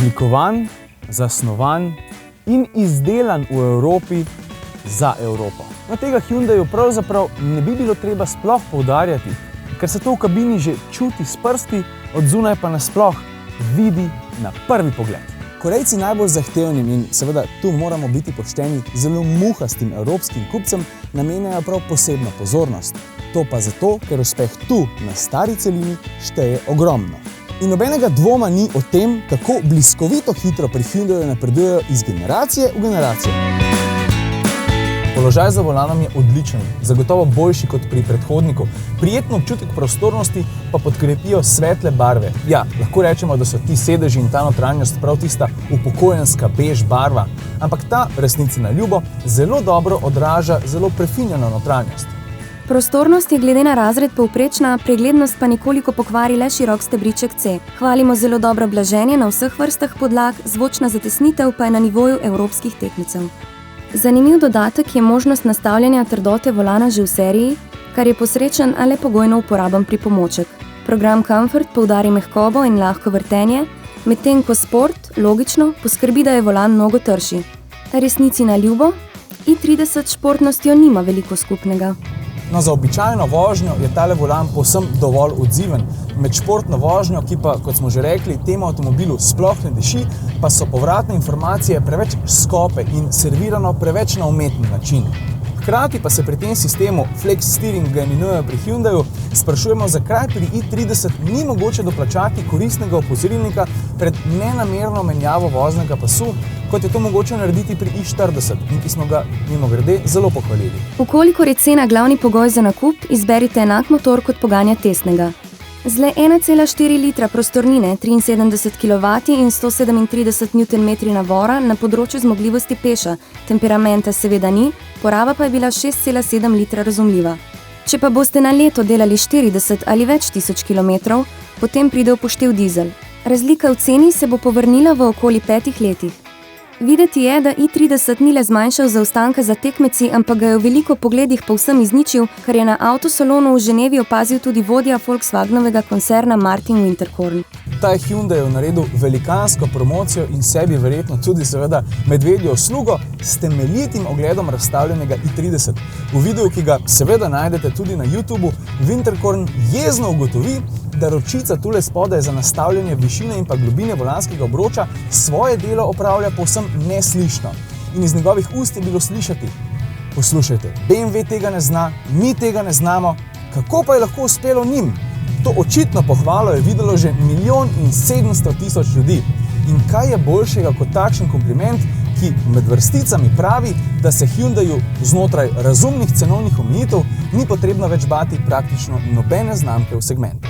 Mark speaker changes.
Speaker 1: Oblikovan, zasnovan in izdelan v Evropi za Evropo. No, tega Hyundaiu pravzaprav ne bi bilo treba sploh poudarjati, ker se to v kabini že čuti s prsti, od zunaj pa nasploh vidi na prvi pogled. Korejci najbolj zahtevnim in seveda tu moramo biti pošteni zelo muhastim evropskim kupcem namenjajo prav posebno pozornost. To pa zato, ker uspeh tu na stari celini šteje ogromno. In nobenega dvoma ni o tem, kako bliskovito hitro pri Hyundaiu napredujejo iz generacije v generacijo. Položaj za volanom je odličen, zagotovo boljši kot pri predhodniku. Prijetno občutek prostornosti pa podkrepijo svetle barve. Ja, lahko rečemo, da so ti sedeži in ta notranjost prav tista upokojenska bež barva, ampak ta resnici na ljubo zelo dobro odraža zelo prefinjeno notranjost.
Speaker 2: Prostornost je glede na razred povprečna, preglednost pa nekoliko pokvari le širok stebriček C. Hvalimo zelo dobro blaženje na vseh vrstah podlag, zvočna zatesnitev pa je na nivoju evropskih tekmecev. Zanimiv dodatek je možnost nastavljanja trdote volana že v seriji, kar je posrečen, a le pogojno uporaben pripomoček. Program Comfort poudari mehkobo in lahko vrtenje, medtem ko Sport, logično, poskrbi, da je volan mnogo trši. Resnici na ljubo, i30 s športnostjo nima veliko skupnega.
Speaker 1: No, za običajno vožnjo je tale volan povsem dovolj odziven. Med športno vožnjo, ki pa, kot smo že rekli, temu avtomobilu sploh ne diši, pa so povratne informacije preveč skope in servirano preveč na umeten način. Hkrati pa se pri tem sistemu Flex Steering, ga imenujejo pri Hyundaiu, sprašujemo, zakaj pri i30 ni mogoče doplačati koristnega opozorilnika pred nenamerno menjavo voznega pasu, kot je to mogoče narediti pri i40 in ki smo ga mimogrede zelo pohvalili.
Speaker 2: Vkolikor je cena glavni pogoj za nakup, izberite enak motor kot poganja testnega. Z le 1,4 litra prostornine, 73 kW in 137 Nm navora na področju zmogljivosti peša, temperamenta seveda ni, poraba pa je bila 6,7 litra razumljiva. Če pa boste na leto delali 40 ali več tisoč kilometrov, potem pride v poštev dizel. Razlika v ceni se bo povrnila v okoli 5 letih. Videti je, da i30 ni le zmanjšal zaostanka za tekmeci, ampak ga je v veliko pogledih povsem izničil, kar je na avtosalonu v Ženevi opazil tudi vodja Volkswagenovega koncerna Martin Winterkorn.
Speaker 1: Ta je Hyundaiu naredil velikansko promocijo in sebi verjetno tudi seveda medvedjo uslugo s temeljitim ogledom razstavljenega i30. V videu, ki ga seveda najdete tudi na YouTubeu, Winterkorn jezno ugotovi, da ročica tule spodaj za nastavljanje višine in pa globine volanskega obroča svoje delo opravlja povsem neslišno. In iz njegovih ust je bilo slišati: poslušajte, BMW tega ne zna, mi tega ne znamo, kako pa je lahko uspelo njim? To očitno pohvalo je videlo že 1.700.000 ljudi. In kaj je boljšega kot takšen kompliment, ki med vrsticami pravi, da se Hyundaiu znotraj razumnih cenovnih omejitev ni potrebno več bati praktično nobene znamke v segmentu.